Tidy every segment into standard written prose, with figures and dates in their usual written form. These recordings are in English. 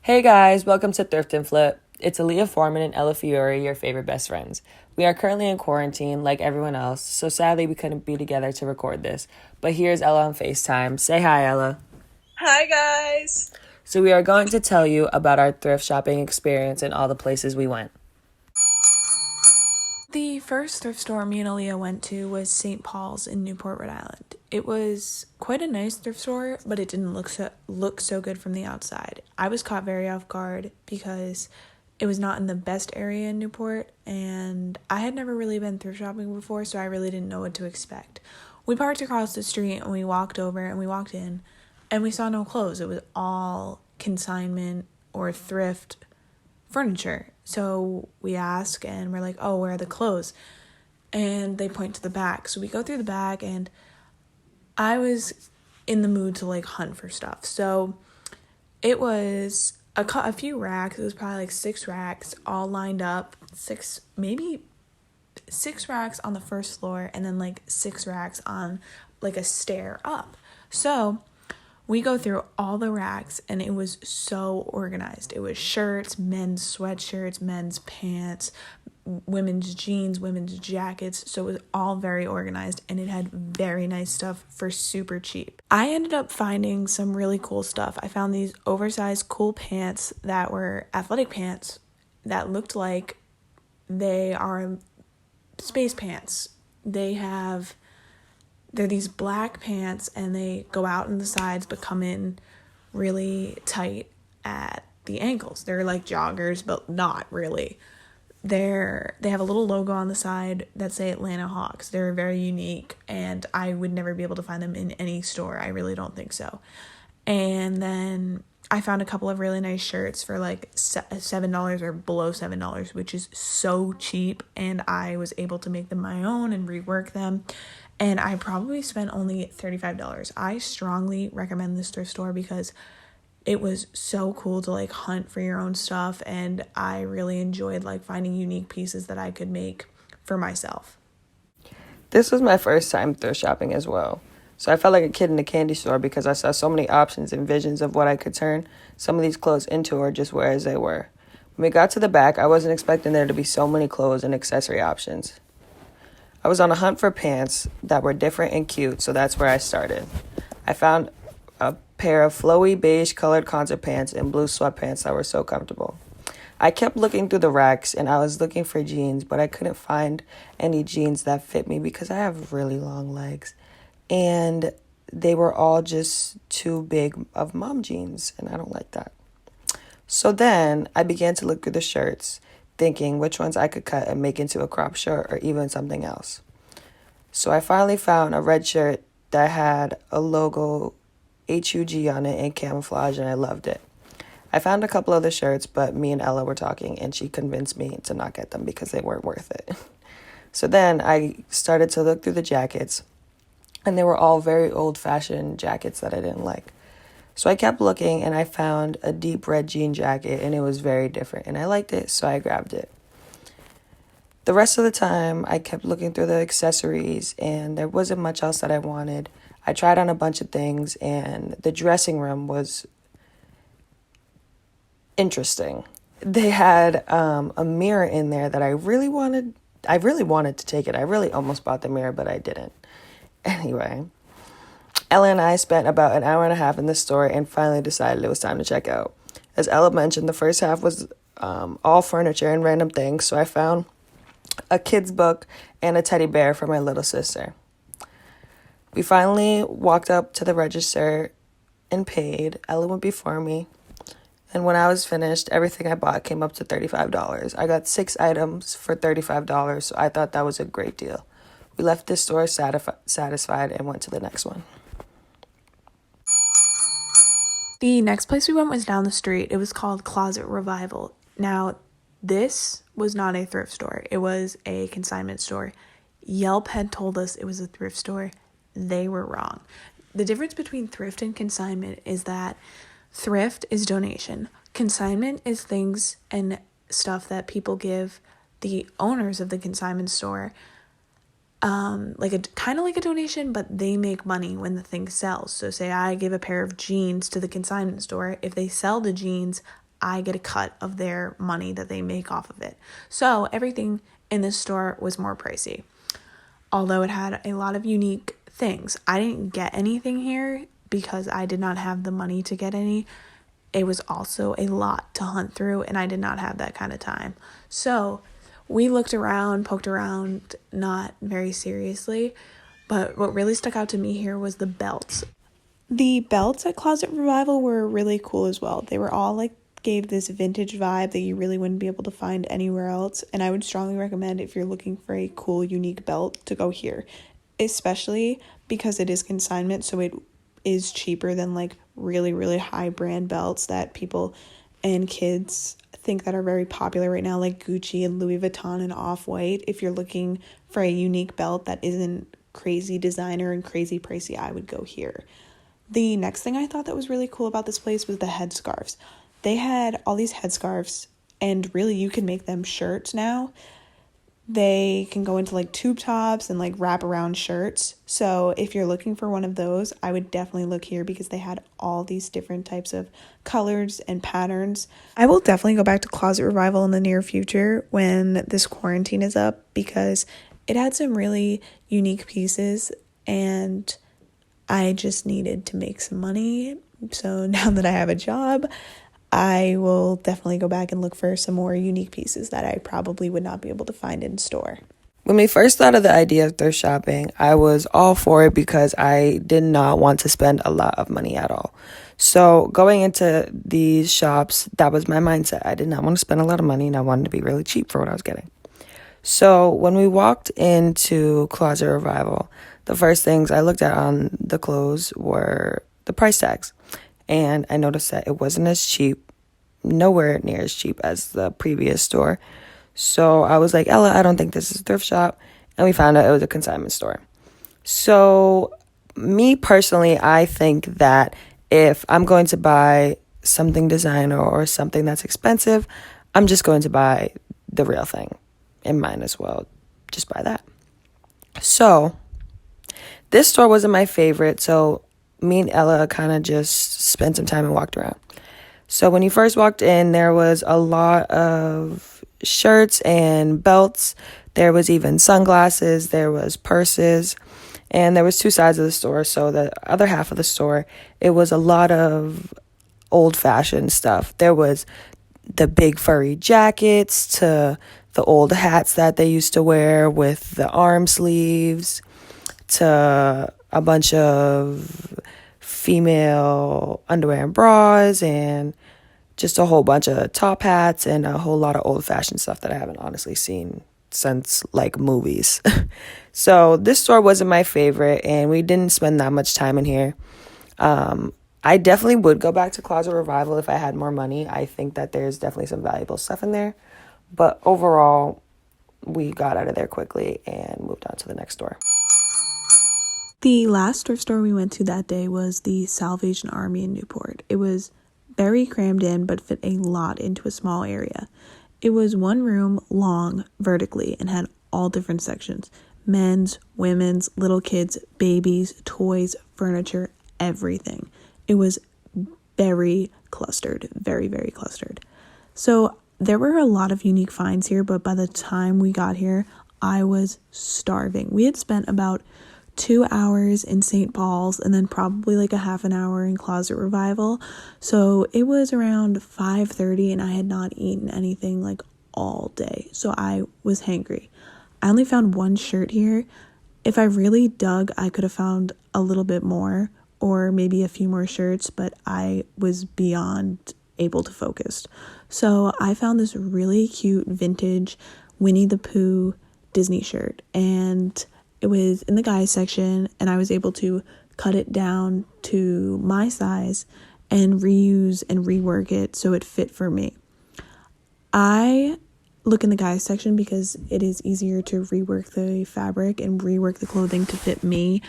Hey guys, welcome to Thrift and Flip. It's Aaliyah, Foreman, and Ella Fiore, your favorite best friends. We are currently in quarantine like everyone else, so sadly we couldn't be together to record this. But here's Ella on FaceTime. Say hi, Ella. Hi, guys. So we are going to tell you about our thrift shopping experience and all the places we went. The first thrift store me and Aaliyah went to was St. Paul's in Newport, Rhode Island. It was quite a nice thrift store, but it didn't look so good from the outside. I was caught very off guard because it was not in the best area in Newport, and I had never really been thrift shopping before, so I really didn't know what to expect. We parked across the street and we walked over and we walked in, and we saw no clothes. It was all consignment or thrift furniture. So we ask and we're like, oh, where are the clothes? And they point to the back. So we go through the back, and I was in the mood to hunt for stuff. So it was a few racks. It was probably 6 racks all lined up. Maybe 6 racks on the first floor, and then 6 racks on a stair up. So we go through all the racks, and it was so organized. It was shirts, men's sweatshirts, men's pants, women's jeans, women's jackets. So it was all very organized, and it had very nice stuff for super cheap. I ended up finding some really cool stuff. I found these oversized cool pants that were athletic pants that looked like they are space pants. They're these black pants, and they go out in the sides but come in really tight at the ankles. They're like joggers, but not really. They have a little logo on the side that say Atlanta Hawks. They're very unique, and I would never be able to find them in any store. I really don't think so. And then I found a couple of really nice shirts for $7 or below $7, which is so cheap, and I was able to make them my own and rework them. And I probably spent only $35. I strongly recommend this thrift store because it was so cool to hunt for your own stuff, and I really enjoyed finding unique pieces that I could make for myself. This was my first time thrift shopping as well. So I felt like a kid in a candy store because I saw so many options and visions of what I could turn some of these clothes into or just wear as they were. When we got to the back, I wasn't expecting there to be so many clothes and accessory options. I was on a hunt for pants that were different and cute, so that's where I started. I found a pair of flowy beige colored concert pants and blue sweatpants that were so comfortable. I kept looking through the racks, and I was looking for jeans, but I couldn't find any jeans that fit me because I have really long legs, and they were all just too big of mom jeans, and I don't like that. So then I began to look through the shirts, thinking which ones I could cut and make into a crop shirt or even something else. So I finally found a red shirt that had a logo HUG on it in camouflage, and I loved it. I found a couple other shirts, but me and Ella were talking, and she convinced me to not get them because they weren't worth it. So then I started to look through the jackets, and they were all very old-fashioned jackets that I didn't like. So I kept looking, and I found a deep red jean jacket, and it was very different, and I liked it, so I grabbed it. The rest of the time, I kept looking through the accessories, and there wasn't much else that I wanted. I tried on a bunch of things, and the dressing room was interesting. They had a mirror in there that I really wanted to take it. I really almost bought the mirror, but I didn't. Anyway, Ella and I spent about an hour and a half in the store and finally decided it was time to check out. As Ella mentioned, the first half was all furniture and random things, so I found a kid's book and a teddy bear for my little sister. We finally walked up to the register and paid. Ella went before me, and when I was finished, everything I bought came up to $35. I got 6 items for $35, so I thought that was a great deal. We left this store satisfied and went to the next one. The next place we went was down the street. It was called Closet Revival. Now, this was not a thrift store. It was a consignment store. Yelp had told us it was a thrift store. They were wrong. The difference between thrift and consignment is that thrift is donation. Consignment is things and stuff that people give the owners of the consignment store kind of like a donation, but they make money when the thing sells. So say I give a pair of jeans to the consignment store. If they sell the jeans, I get a cut of their money that they make off of it. So everything in this store was more pricey, although it had a lot of unique things. I didn't get anything here because I did not have the money to get any. It was also a lot to hunt through, and I did not have that kind of time. So we looked around, poked around, not very seriously, but what really stuck out to me here was the belts. The belts at Closet Revival were really cool as well. They were all like, gave this vintage vibe that you really wouldn't be able to find anywhere else, and I would strongly recommend, if you're looking for a cool, unique belt, to go here, especially because it is consignment, so it is cheaper than like really, really high brand belts that people and kids think that are very popular right now, like Gucci and Louis Vuitton and Off-White. If you're looking for a unique belt that isn't crazy designer and crazy pricey, I would go here. The next thing I thought that was really cool about this place was the headscarves. They had all these headscarves, and really you can make them shirts now. They can go into like tube tops and like wrap around shirts. So if you're looking for one of those, I would definitely look here because they had all these different types of colors and patterns. I will definitely go back to Closet Revival in the near future when this quarantine is up, because it had some really unique pieces and I just needed to make some money. So now that I have a job, I will definitely go back and look for some more unique pieces that I probably would not be able to find in store. When we first thought of the idea of thrift shopping, I was all for it because I did not want to spend a lot of money at all. So going into these shops, that was my mindset. I did not want to spend a lot of money, and I wanted to be really cheap for what I was getting. So when we walked into Closet Revival, the first things I looked at on the clothes were the price tags. And I noticed that it wasn't as cheap, nowhere near as cheap as the previous store. So I was like, Ella, I don't think this is a thrift shop. And we found out it was a consignment store. So me personally, I think that if I'm going to buy something designer or something that's expensive, I'm just going to buy the real thing. And might as well just buy that. So this store wasn't my favorite. So me and Ella kind of just spent some time and walked around. So when you first walked in, there was a lot of shirts and belts. There was even sunglasses. There was purses. And there was two sides of the store. So the other half of the store, it was a lot of old-fashioned stuff. There was the big furry jackets to the old hats that they used to wear with the arm sleeves to a bunch of female underwear and bras and just a whole bunch of top hats and a whole lot of old-fashioned stuff that I haven't honestly seen since like movies. So this store wasn't my favorite, and we didn't spend that much time in here. I definitely would go back to Closet Revival if I had more money. I think that there's definitely some valuable stuff in there, but overall we got out of there quickly and moved on to the next store. The last thrift store we went to that day was the Salvation Army in Newport. It was very crammed in, but fit a lot into a small area. It was one room long vertically and had all different sections: men's, women's, little kids, babies, toys, furniture, everything. It was very clustered, very, very clustered. So there were a lot of unique finds here, but by the time we got here, I was starving. We had spent about 2 hours in St. Paul's and then probably like a half an hour in Closet Revival. So it was around 5:30 and I had not eaten anything like all day. So I was hangry. I only found one shirt here. If I really dug, I could have found a little bit more or maybe a few more shirts, but I was beyond able to focus. So I found this really cute vintage Winnie the Pooh Disney shirt, and it was in the guys section, and I was able to cut it down to my size and reuse and rework it so it fit for me. I look in the guys section because it is easier to rework the fabric and rework the clothing to fit me,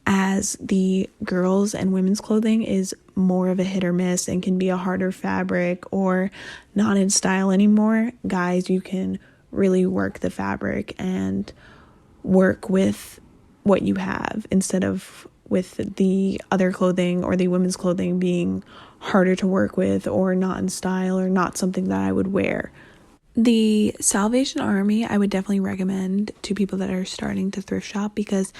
as the girls and women's clothing is more of a hit or miss and can be a harder fabric or not in style anymore. Guys, you can really work the fabric and work with what you have instead of with the other clothing or the women's clothing being harder to work with or not in style or not something that I would wear. The Salvation Army I would definitely recommend to people that are starting to thrift shop because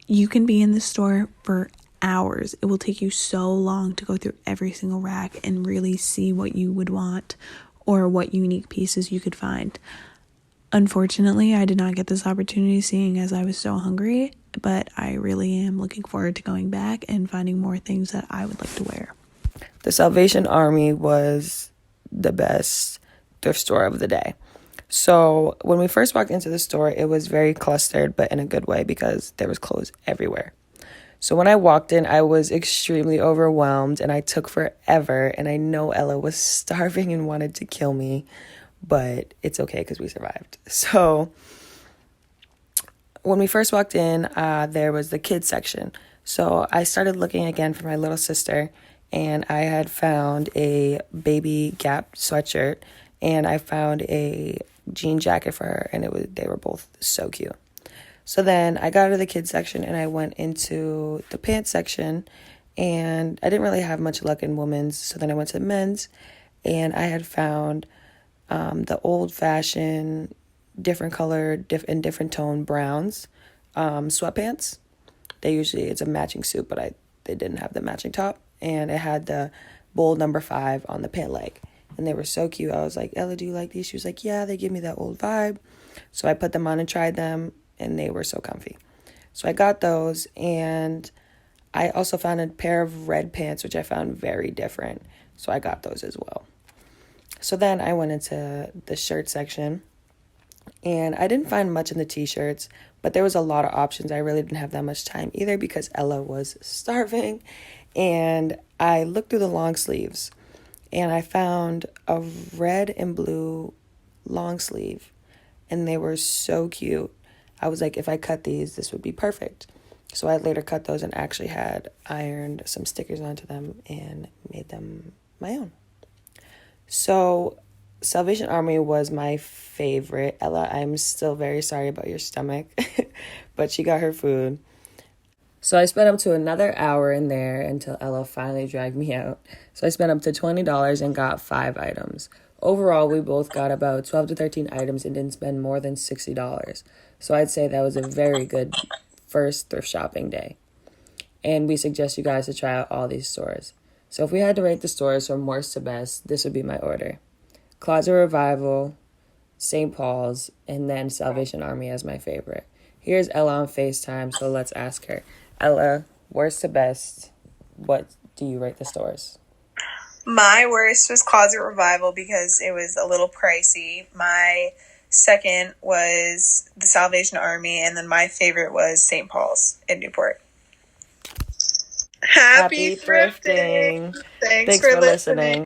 you can be in the store for hours. It will take you so long to go through every single rack and really see what you would want or what unique pieces you could find. Unfortunately, I did not get this opportunity seeing as I was so hungry, but I really am looking forward to going back and finding more things that I would like to wear. The Salvation Army was the best thrift store of the day. So when we first walked into the store, it was very clustered, but in a good way because there was clothes everywhere. So when I walked in, I was extremely overwhelmed and I took forever. And I know Ella was starving and wanted to kill me, but it's okay because we survived. So when we first walked in, there was the kids section. So I started looking again for my little sister, and I had found a baby Gap sweatshirt, and I found a jean jacket for her, and they were both so cute. So then I got out of the kids section and I went into the pants section, and I didn't really have much luck in women's. So then I went to men's, and I had found the old-fashioned, different color, and different tone browns sweatpants. It's a matching suit, but they didn't have the matching top, and it had the bold number 5 on the pant leg. And they were so cute. I was like, Ella, do you like these? She was like, yeah, they give me that old vibe. So I put them on and tried them, and they were so comfy. So I got those, and I also found a pair of red pants, which I found very different. So I got those as well. So then I went into the shirt section, and I didn't find much in the t-shirts, but there was a lot of options. I really didn't have that much time either because Ella was starving, and I looked through the long sleeves. And I found a red and blue long sleeve, and they were so cute. I was like, if I cut these, this would be perfect. So I later cut those and actually had ironed some stickers onto them and made them my own. So Salvation Army was my favorite. Ella, I'm still very sorry about your stomach, but she got her food. So I spent up to another hour in there until Ella finally dragged me out. So I spent up to $20 and got 5 items. Overall, we both got about 12 to 13 items and didn't spend more than $60. So I'd say that was a very good first thrift shopping day. And we suggest you guys to try out all these stores. So if we had to rate the stores from worst to best, this would be my order. Closet Revival, St. Paul's, and then Salvation Army as my favorite. Here's Ella on FaceTime, so let's ask her. Ella, worst to best, what do you rate the stores? My worst was Closet Revival because it was a little pricey. My second was the Salvation Army, and then my favorite was St. Paul's in Newport. Happy thrifting! Thanks for listening.